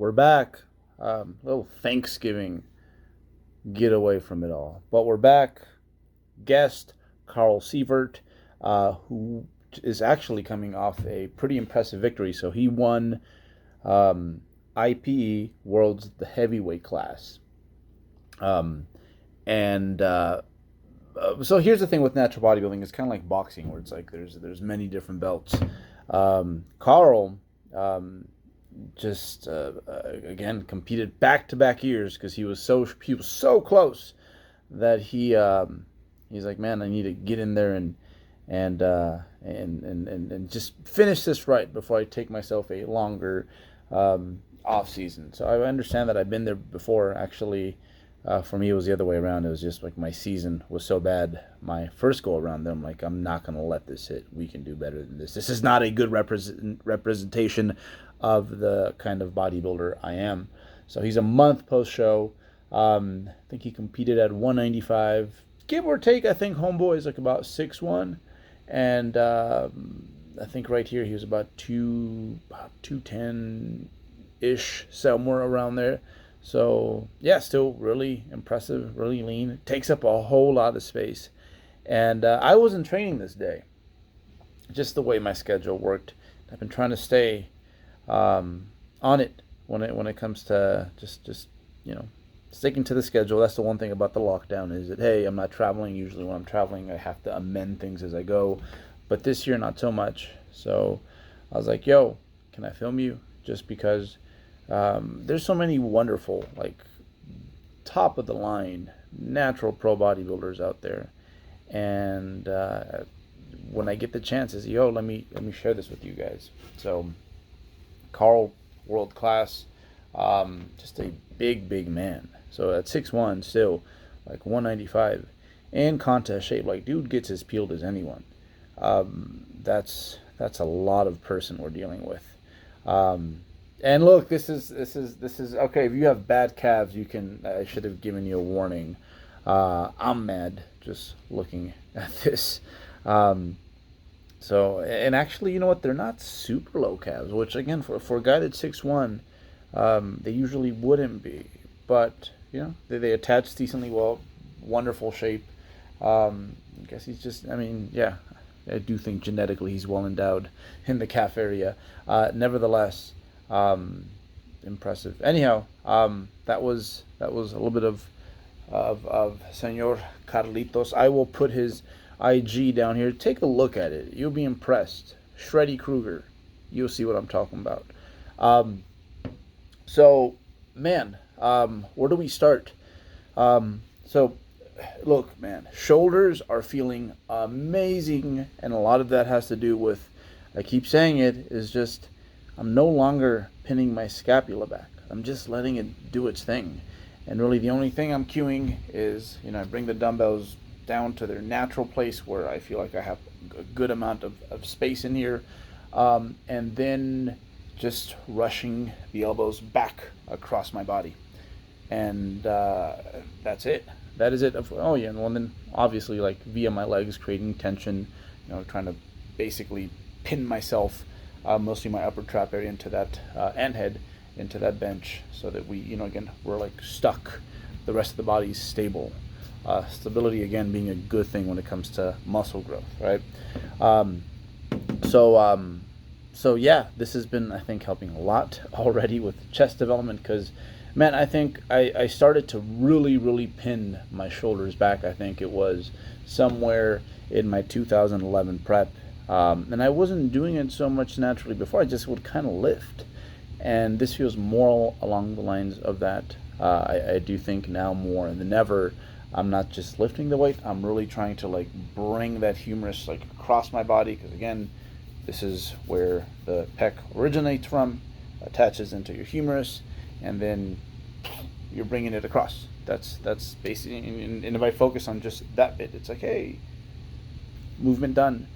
we're back. Little Thanksgiving getaway from it all. But we're back. Guest Carl Sievert, who is actually coming off a pretty impressive victory. So he won IPE World's the heavyweight class. And so here's the thing with natural bodybuilding. It's kind of like boxing, where it's like there's many different belts. Carl just again competed back-to-back years because he was so close that he's like, man, I need to get in there and just finish this right before I take myself a longer off season. So I understand that I've been there before. Actually, for me, it was the other way around. It was just like my season was so bad. My first go around, I'm like, I'm not going to let this hit. We can do better than this. This is not a good representation of the kind of bodybuilder I am. So he's a month post-show. I think he competed at 195. Give or take, I think homeboy is like about 6'1". And I think right here he was about 210-ish, somewhere around there. So, yeah, still really impressive, really lean. It takes up a whole lot of space. And I wasn't training this day, just the way my schedule worked. I've been trying to stay on it when it comes to just sticking to the schedule. That's the one thing about the lockdown is that, hey, I'm not traveling. Usually when I'm traveling, I have to amend things as I go. But this year, not so much. So I was like, yo, can I film you? Just because there's so many wonderful, like, top of the line natural pro bodybuilders out there, and when I get the chances, yo, let me share this with you guys. So Carl, world class, just a big man. So at 6'1", still like 195 in contest shape, like dude gets as peeled as anyone. That's a lot of person we're dealing with. And look, this is okay. If you have bad calves, I should have given you a warning. I'm mad just looking at this. So, and actually, you know what? They're not super low calves, which again, for a guy that's 6'1", they usually wouldn't be. But they attach decently well. Wonderful shape. I guess he's just. I mean, yeah, I do think genetically he's well endowed in the calf area. Nevertheless. Impressive. Anyhow, that was a little bit of Senor Carlitos. I will put his IG down here. Take a look at it. You'll be impressed. Shreddy Krueger. You'll see what I'm talking about. So, man, where do we start? So, look, man, shoulders are feeling amazing, and a lot of that has to do with, I keep saying it, is just I'm no longer pinning my scapula back. I'm just letting it do its thing. And really the only thing I'm cueing is, I bring the dumbbells down to their natural place where I feel like I have a good amount of space in here. And then just rushing the elbows back across my body. And that's it. That is it. Oh, yeah. And then obviously, like, via my legs, creating tension, trying to basically pin myself, mostly my upper trap area into that, and head into that bench, so that we, again, we're like stuck. The rest of the body's stable. Stability, again, being a good thing when it comes to muscle growth, right? So yeah, this has been, I think, helping a lot already with chest development, because, man, I think I started to really pin my shoulders back. I think it was somewhere in my 2011 prep. And I wasn't doing it so much naturally before. I just would kind of lift. And this feels more along the lines of that. I do think now more than ever, I'm not just lifting the weight. I'm really trying to, like, bring that humerus, like, across my body. Because, again, this is where the pec originates from, attaches into your humerus, and then you're bringing it across. That's basically, and if I focus on just that bit, it's like, hey, movement done.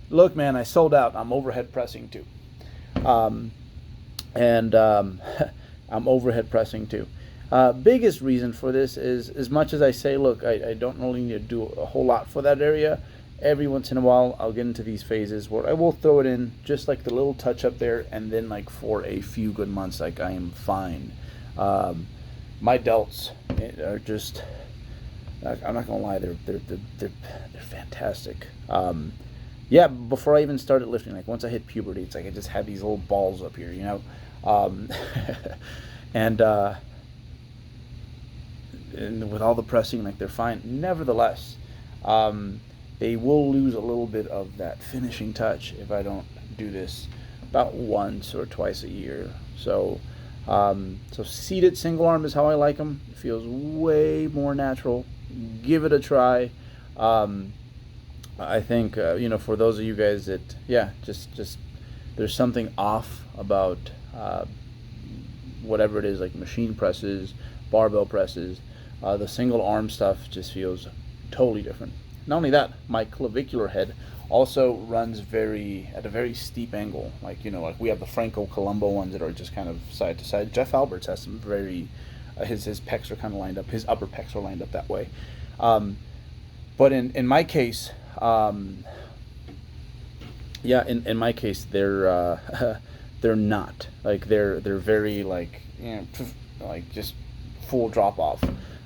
Look, man, I sold out. I'm overhead pressing too. I'm overhead pressing too. Biggest reason for this is, as much as I say, look, I don't really need to do a whole lot for that area, every once in a while I'll get into these phases where I will throw it in just like the little touch up there, and then like for a few good months, like I am fine. My delts are just, I'm not gonna lie, they're fantastic. Yeah, before I even started lifting, like once I hit puberty, it's like I just had these little balls up here, you know. And and with all the pressing, like they're fine. Nevertheless, they will lose a little bit of that finishing touch if I don't do this about once or twice a year. So, so seated single arm is how I like them. It feels way more natural. Give it a try. I think for those of you guys that just there's something off about whatever it is, like machine presses, barbell presses. The single arm stuff just feels totally different. Not only that, my clavicular head also runs at a very steep angle. Like like we have the Franco Columbo ones that are just kind of side to side. Jeff Alberts has some very his pecs are kind of lined up. His upper pecs are lined up that way. But in my case, in my case, they're not like they're very like like just full drop off.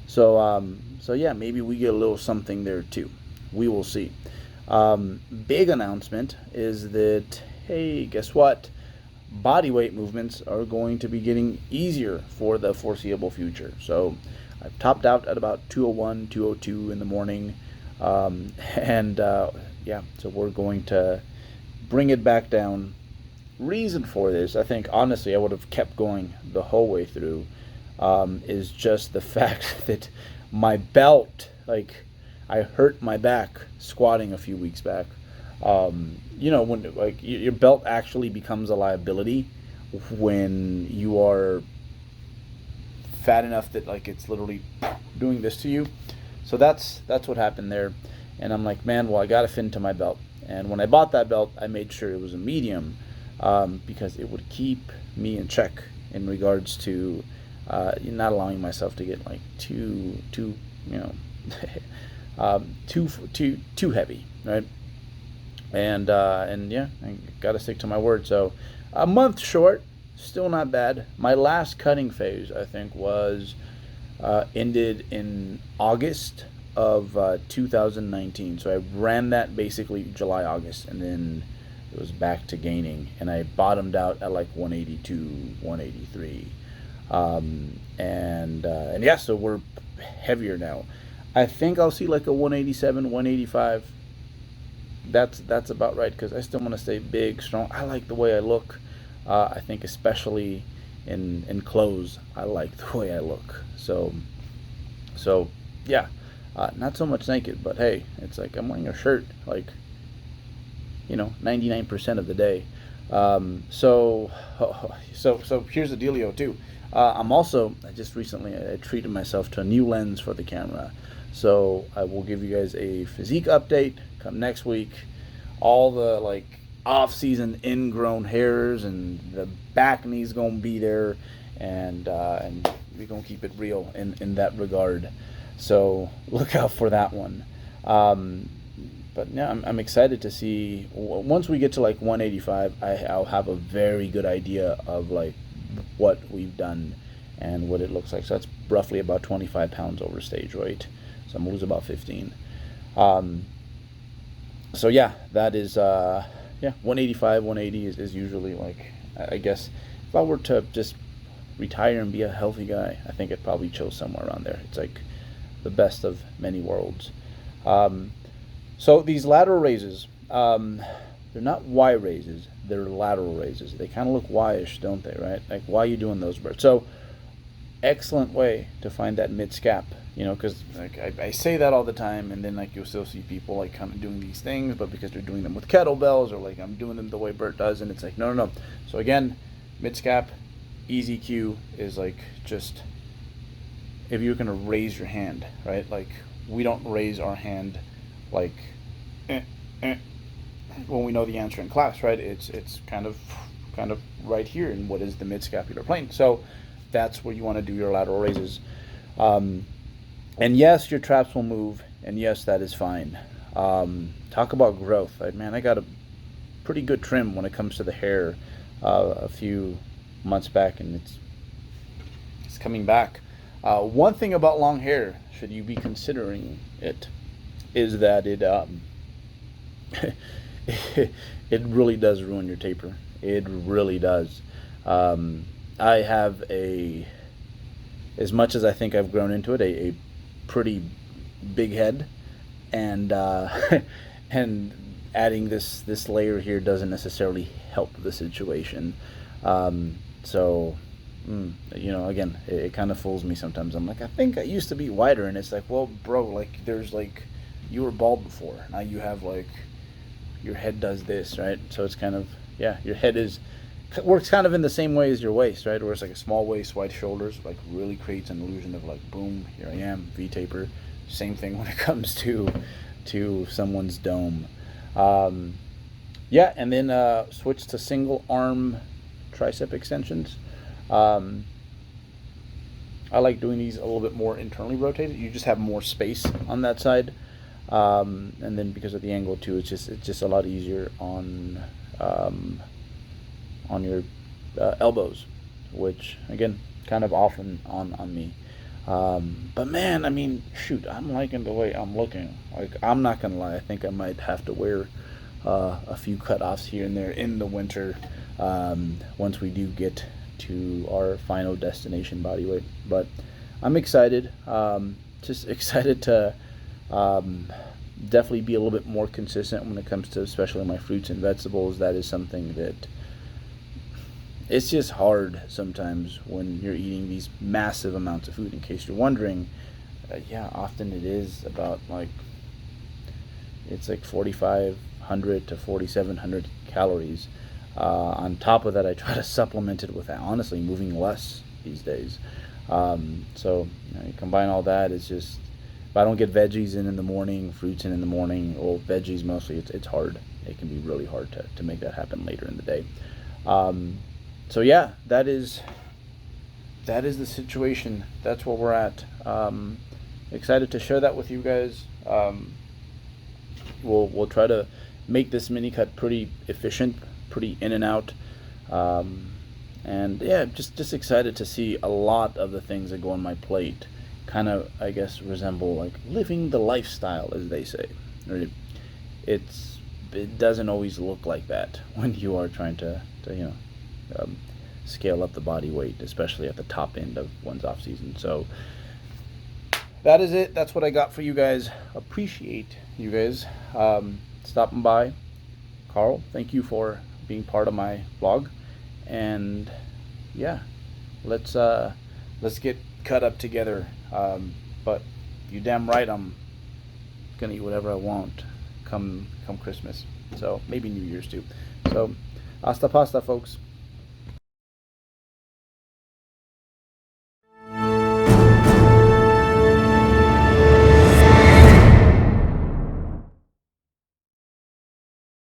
So yeah, maybe we get a little something there too. We will see. Big announcement is that, hey, guess what? Bodyweight movements are going to be getting easier for the foreseeable future. So I've topped out at about 201, 202 in the morning. So we're going to bring it back down. Reason for this, I think, honestly, I would have kept going the whole way through, is just the fact that my belt, like, I hurt my back squatting a few weeks back. When like your belt actually becomes a liability when you are fat enough that like it's literally doing this to you. So that's what happened there. And I'm like, man, well, I got to fit into my belt. And when I bought that belt, I made sure it was a medium, because it would keep me in check in regards to not allowing myself to get like too too heavy, right? And yeah, I got to stick to my word. So a month short, still not bad. My last cutting phase, I think, was ended in August of 2019. So I ran that basically July, August, and then it was back to gaining, and I bottomed out at like 182, 183. And yeah, so we're heavier now. I think I'll see like a 187, 185. That's about right, because I still want to stay big, strong. I like the way I look. I think especially in clothes, I like the way I look. So yeah, not so much naked, but hey, it's like I'm wearing a shirt like 99% of the day. So here's the dealio too. I just recently I treated myself to a new lens for the camera. So I will give you guys a physique update come next week. All the like off-season ingrown hairs and the back knee's gonna be there, and we're gonna keep it real in that regard. So look out for that one. But yeah, I'm excited to see once we get to like 185. I'll have a very good idea of like what we've done and what it looks like. So that's roughly about 25 pounds over stage weight. So I'm gonna lose about 15. So yeah, that is 185, 180 is usually like, I guess if I were to just retire and be a healthy guy, I think I'd probably chill somewhere around there. It's like the best of many worlds. So these lateral raises, they're not Y raises, they're lateral raises. They kind of look Y-ish, don't they, right? Like, why are you doing those, Bert? So excellent way to find that mid-scap, because like I say that all the time, and then like you'll still see people like kind of doing these things, but because they're doing them with kettlebells, or like I'm doing them the way Bert does, and it's like no. So again, mid-scap, easy cue is like just if you're gonna raise your hand, right? Like we don't raise our hand like when we know the answer in class, right? It's kind of right here in what is the mid-scapular plane. So that's where you want to do your lateral raises. And yes, your traps will move, and yes, that is fine. Talk about growth. Man, I got a pretty good trim when it comes to the hair a few months back, and it's coming back. One thing about long hair, should you be considering it, is that it really does ruin your taper. It really does. I have as much as I think I've grown into it, a pretty big head, and and adding this layer here doesn't necessarily help the situation. So, again, it kind of fools me sometimes. I'm like, I think I used to be wider, and it's like, well, bro, like there's like you were bald before. Now you have like your head does this, right? So it's kind of, yeah, your head works kind of in the same way as your waist, right? Where it's like a small waist, wide shoulders, like really creates an illusion of like, boom, here I am, V taper. Same thing when it comes to someone's dome. Yeah, and then switch to single arm tricep extensions. I like doing these a little bit more internally rotated. You just have more space on that side, and then because of the angle too, it's just a lot easier on your elbows, which again kind of often on me. But man, I mean, shoot, I'm liking the way I'm looking. Like, I'm not gonna lie, I think I might have to wear a few cutoffs here and there in the winter once we do get to our final destination body weight. But I'm excited, just excited to definitely be a little bit more consistent when it comes to especially my fruits and vegetables. That is something that it's just hard sometimes when you're eating these massive amounts of food. In case you're wondering, yeah, often it is about like, it's like 4,500 to 4,700 calories. On top of that, I try to supplement it with honestly moving less these days. So you combine all that, it's just, if I don't get veggies in the morning, fruits in the morning, or veggies mostly, it's hard. It can be really hard to make that happen later in the day. So yeah, that is the situation. That's where we're at. Excited to share that with you guys. We'll try to make this mini cut pretty efficient, pretty in and out. And yeah, just excited to see a lot of the things that go on my plate kind of, I guess, resemble like living the lifestyle, as they say. It doesn't always look like that when you are trying to scale up the body weight, especially at the top end of one's off season. So that is it. That's what I got for you guys. Appreciate you guys stopping by. Carl, thank you for being part of my vlog. And yeah, let's get cut up together. But you damn right, I'm gonna eat whatever I want come Christmas. So maybe New Year's too. So hasta pasta, folks.